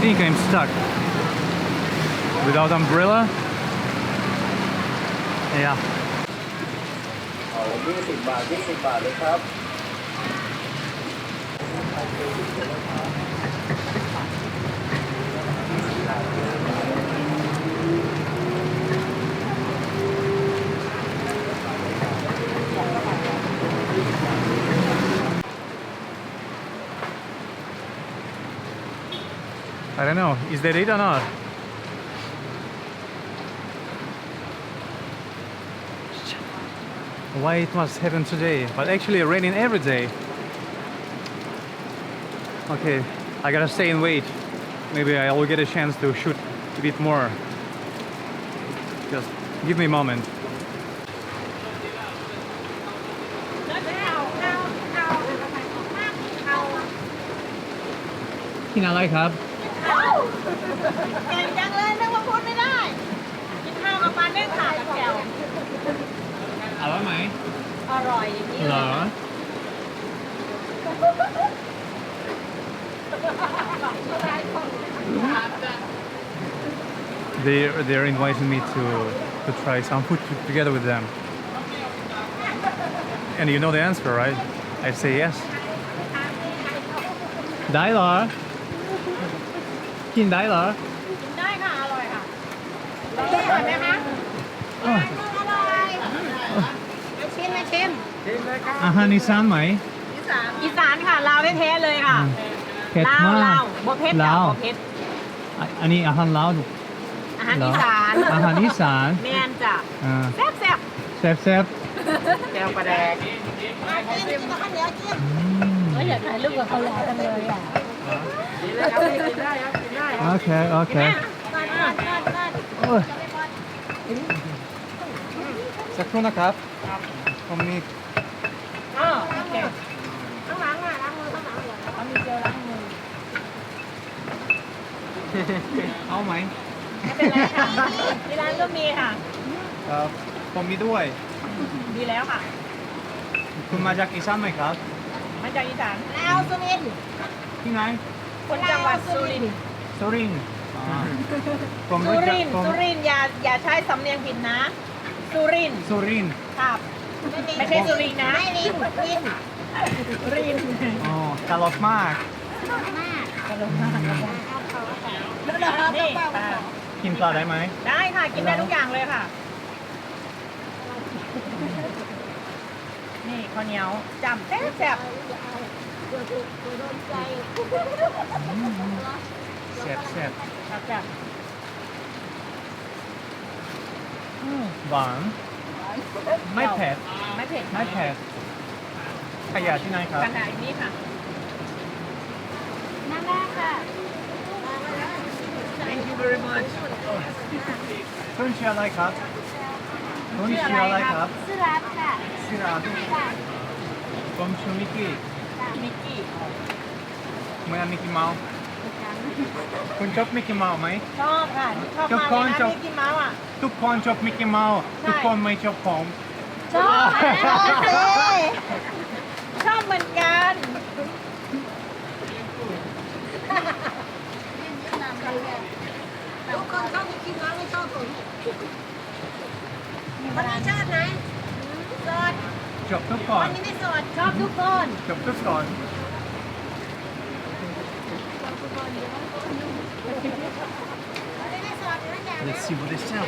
think I'm stuck without umbrella. Yeah. 20 บาท20 บาทเลยครับ I don't know. Is that it or not? Why it must happen today? But actually raining every day. Okay, I gotta stay and wait. Maybe I will get a chance to shoot a bit more. Just give me a moment. กินอะไรครับ เก่งจังเลยนึกว่าพูดไม่ได้กินข้าวกับปลาเนื้อขากับแก้ว อร่อยไหม อร่อยอย่างนี้ เหรอ They're inviting me to try some food together with them. And you know the answer, right? I say yes. ได้เหรอ กินได้เหรอ กินได้ค่ะอร่อยค่ะอร่อยไหมคะอร่อยมาชิมมาชิม อาหารอีสานไหม อีสานค่ะลาวแท้ๆเลยค่ะ เผ็ด ลาว มาก ลาวบ่เผ็ดจ้ะ ลาว บ่เผ็ด อันนี้อาหารลาว อาหารอีสาน อาหารอีสาน แม่นจ้ะ อ่า แซ่บแซ่บ แซ่บแซ่บ แก้วปลาแดกมาชิมกับข้าวเหนียวจิ้มก็อยากถ่ายรูปกับเขาแล้วจังเลยอ่ะกินได้ครับกินได้ครับกินได้ โอเคโอเค นั่น โอ้ยสักครู่นะครับผมมี อ๋อโอเคข้างหลังอ่ะล้างมือข้างหลังเหรอเขามีเจลล้างมือ เอาไหม ไม่เป็นไรค่ะที่ร้านก็มีค่ะ ผมมีด้วย ดีแล้วค่ะ คุณมาจากอีสานไหมครับ มาจากอีสานลาวสุรินทร์ ที่ไหน คนจังหวัดสุรินทร์ สุรินทร์ผม สุ รู้จัก รินทร์สุรินทร์อย่าใช้สำเนียงผิดนะสุรินทร์ สุรินทร์ ครับไม่ใช่สุรินทร์นะรินรินริน อ๋อตลกมาก นี่ปลา กินปลาได้ไหม ได้ค่ะกินได้ทุกอย่างเลยค่ะ นี่ข้าวเหนียวจำแซ่บ แซ่บแซ่บ แซ่บ หวานไม่เผ็ด ไม่เผ็ด ไม่เผ็ดขยะที่ไหนครับ กระดาษนี้ค่ะนั่นแรกค่ะ Thank you very much คุณชื่ออะไรครับคุณชื่ออะไรครับ ชื่อรัฐค่ะ ชื่ออะไรผมชื่อมิกกี้ มิกกี้ เหมือนมิกกี้เมาส์คุณชอบมิกกี้เมาส์ไหม ชอบค่ะชอบมากเลยนะมิกกี้เมาส์อ่ะ ทุกคนชอบมิกกี้เมาส์ทุกคนไม่ชอบผม ชอบเลยชอบเหมือนกันทุกคนชอบมิกกี้เมาส์ไม่ชอบผมวันนี้ชอบไหนสด ชอบทุกคน วันนี้ไม่สดชอบทุกคน ชอบทุกคน Let's see what they sell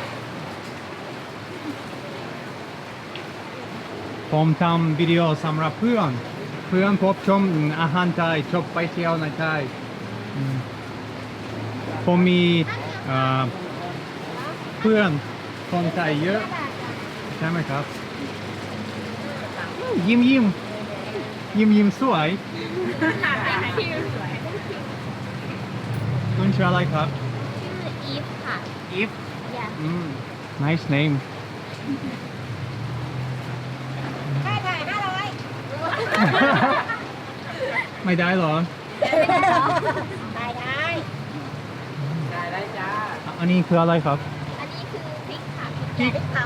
ผมทำวิดีโอสำหรับเพื่อนพบชมอาหารไทยชอบไปเที่ยวในไทยผมมีเพื่อนคนไทยเยอะใช่ไหมครับยิ้มสวยคุณชื่ออะไรครับ ชื่ออีฟค่ะ Eve Yeah. Nice name ค่าถ่าย500 ไม่ได้เหรอ ได้ได้จ้า อันนี้คืออะไรครับ อันนี้คือพริกค่ะ พริกเผา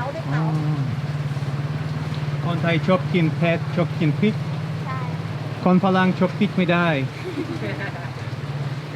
คนไทยชอบกินเผ็ดชอบกินพริก ใช่ คนฝรั่งชอบพริกไม่ได้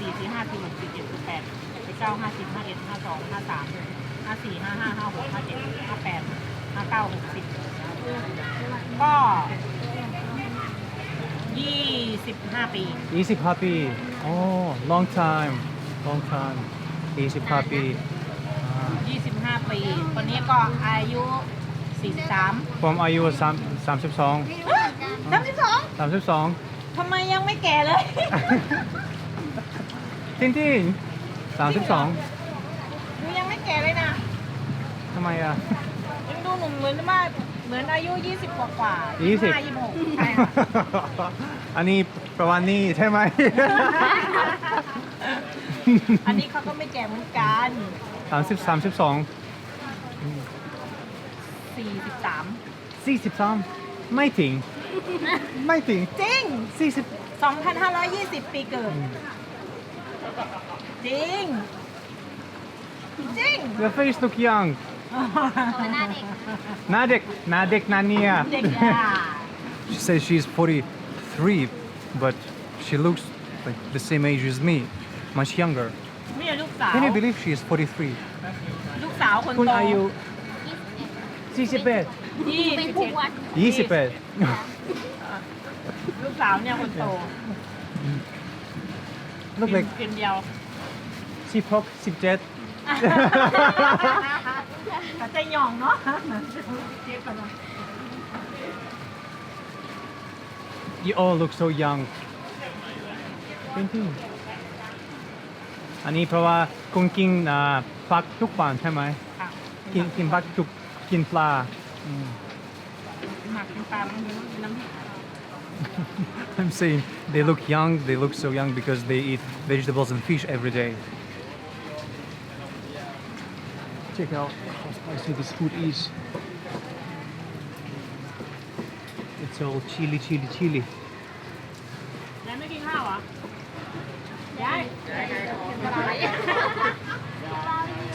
4 4 5 4 6 4 7 8 9 50 51 52 53 54 55 56 57 58 59 60ก็25 ปี 25 ปีโอ้ long time 25 ปี25 ปีคนนี้ก็อายุ43ผมอายุ32 32ทำไมยังไม่แก่เลย จริงๆ32 หนูยังไม่แก่เลยนะ ทำไมอ่ะ ยังดูหนุ่มเหมือนว่าเหมือนอายุ20กว่าๆ 20 25 26ใช่ค่ะ อันนี้ประมาณนี้ใช่ไหม อันนี้เขาก็ไม่แก่เหมือนกัน 32 43 43ไม่ถึงไม่ถึง จริง 40 2,520 ปีเกิด จริง จริง Your face look young หน้าเด็กหน้าเนี่ย เด็กอ่ะ She says she's 43, but she looks like the same age as me, much younger. ไม่ใช่ลูกสาว Can you believe she is 43? ลูกสาวคน คุณ โต อายุ41 เป็นทุกวัน 21 ลูกสาวเนี่ยคนโต Look like กินเดียว 16 17 ก็จะหย่องเนาะ You all look so young. Thank you. อันนี้เพราะว่าคุณกินผักทุกวันใช่ไหม ค่ะ กินผักทุกกินปลา หมักกินปลามันมีน้ำพริก I'm saying they look young, they look so young because they eat vegetables and fish every day. Check out how spicy this food is. It's all chili, chili, chili. ยายไม่กินข้าวเหรอ ยาย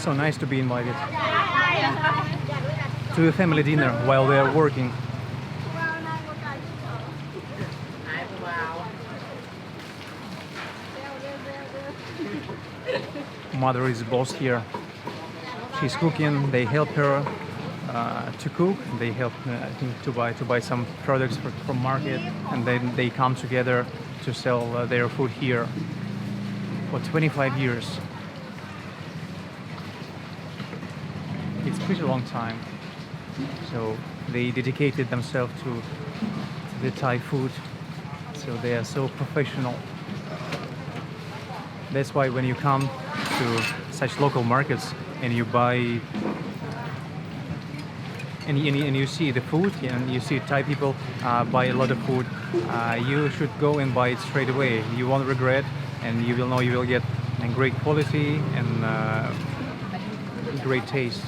So nice to be invited to a family dinner while they are working. Mother is boss here. She's cooking. They help her to cook. They help, I think, to buy some products from market, and then they come together to sell their food here for 25 years. It's pretty long time. So they dedicated themselves to the Thai food. So they are so professional. That's why when you come to such local markets and you buy and you see the food and you see Thai people buy a lot of food, you should go and buy it straight away. You won't regret, and you will know you will get a great quality and great taste.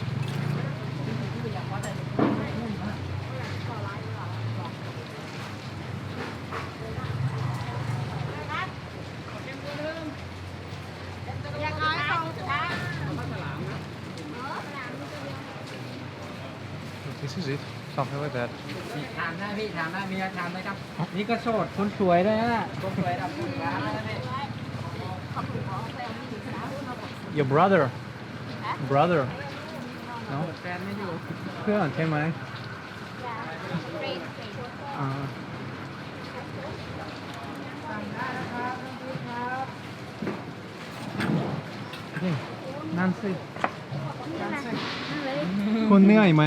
This is it, something like that. ถามได้พี่ถามได้มีอะไรถามไหมครับ นี่ก็โสดคนสวยเลยนะคนสวยดับคนร้านนะพี่ Your brother? Brother? โสดแฟนไม่อยู่ เพื่อนใช่ไหมอ่า นี่นั่นสิคุณเหนื่อยไหม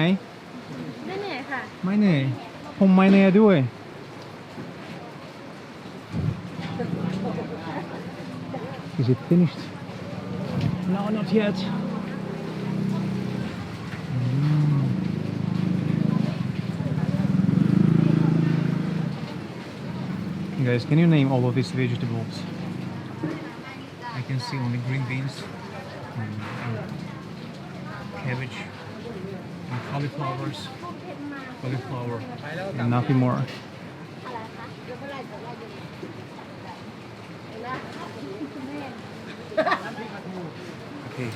ไม่เหนื่อยค่ะ ไม่เหนื่อยผมไม่เหนื่อยด้วย Is it finished? No, not yet. Guys, can you name all of these vegetables? I can see only green beans, and cabbage, and cauliflower, and nothing more. Okay.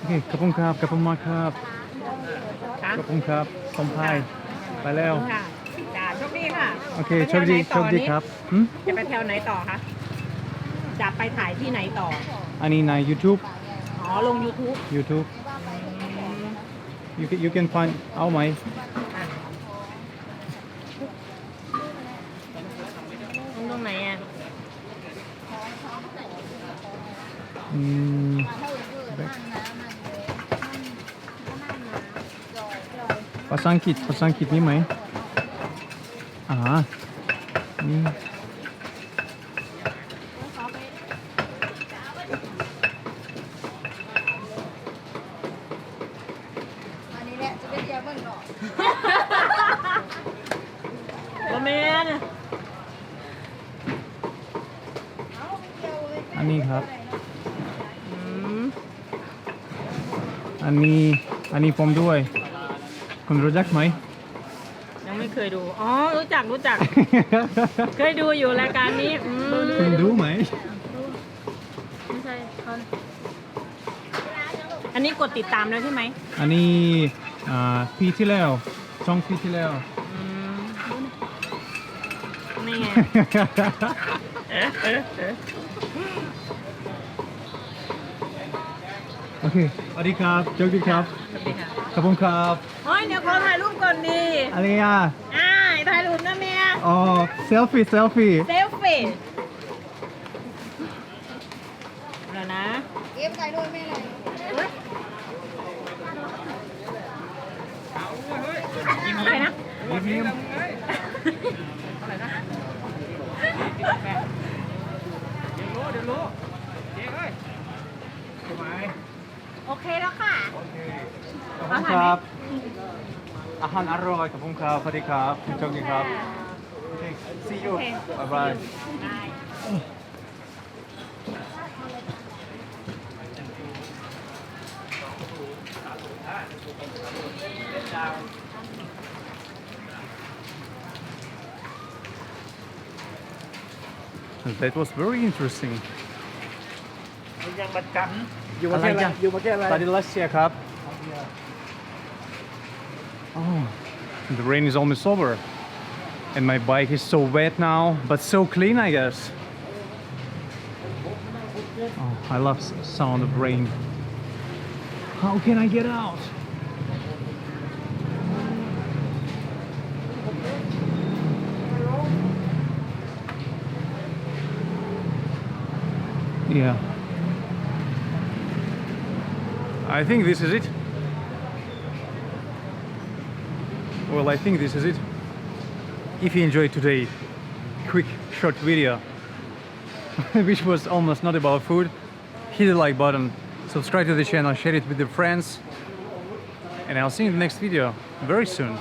Okay, ขอบคุณครับขอบคุณมากครับขอบคุณครับสมพายไปแล้ว ค่ะจ้าโชคดีค่ะ โอเค ไป โช ที่ ค ยว ดี ไหน โช ต่อ คดีครับหืม จะไปแถวไหนต่อคะ จะไปถ่ายที่ไหนต่อ อันนี้ใน YouTube อ๋อ ลง YouTube YouTube you can find เอาไหม ตรงไหนอ่ะ อืม ภาษาอังกฤษนี่ไหมนี่ อันนี้แหละจะเป็นเดียวเบิ่งหรอ บ่แมน อันนี้ครับ อืม อันนี้ผมด้วยคุณรู้จักไหม ยังไม่เคยดู อ๋อ รู้จัก เคยดูอยู่รายการนี้ คุณดูไหม ไม่ใช่เขาอันนี้กดติดตามแล้วใช่ไหม อันนี้ปีที่แล้ว2 ปีที่แล้ว อืม นี่ไง โอเคสวัสดีครับโชคดีครับ สวัสดีค่ะ ขอบคุณครับ เฮ้ยเดี๋ยวขอถ่ายรูปก่อนดี อะไรอ่ะ ถ่ายรูปนะเมีย อ๋อเซลฟี่ เซลฟี่แล้วนะ เก็บไก่ด้วยไม่เลย อะไรนะ ยิ้ม เดี๋ยวรู้เจ๊เอ้ยถูกไหม โอเคแล้วค่ะ ขอบคุณครับ อาหารอร่อยขอบคุณครับสวัสดีครับโชคดีครับ โอเค see you bye bye ได้ That was very interesting ยังบัดกันอยู่ประเทศอะไรอยู่ประเทศอะไร ตอนนี้รัสเซียครับ Oh, the rain is almost over and my bike is so wet now but so clean I guess. Oh, I love sound of rain. How can I get out? Yeah. I think this is it. Well, I think this is it. If you enjoyed today quick short video which was almost not about food, hit the like button, subscribe to the channel, share it with your friends, and I'll see you in the next video very soon.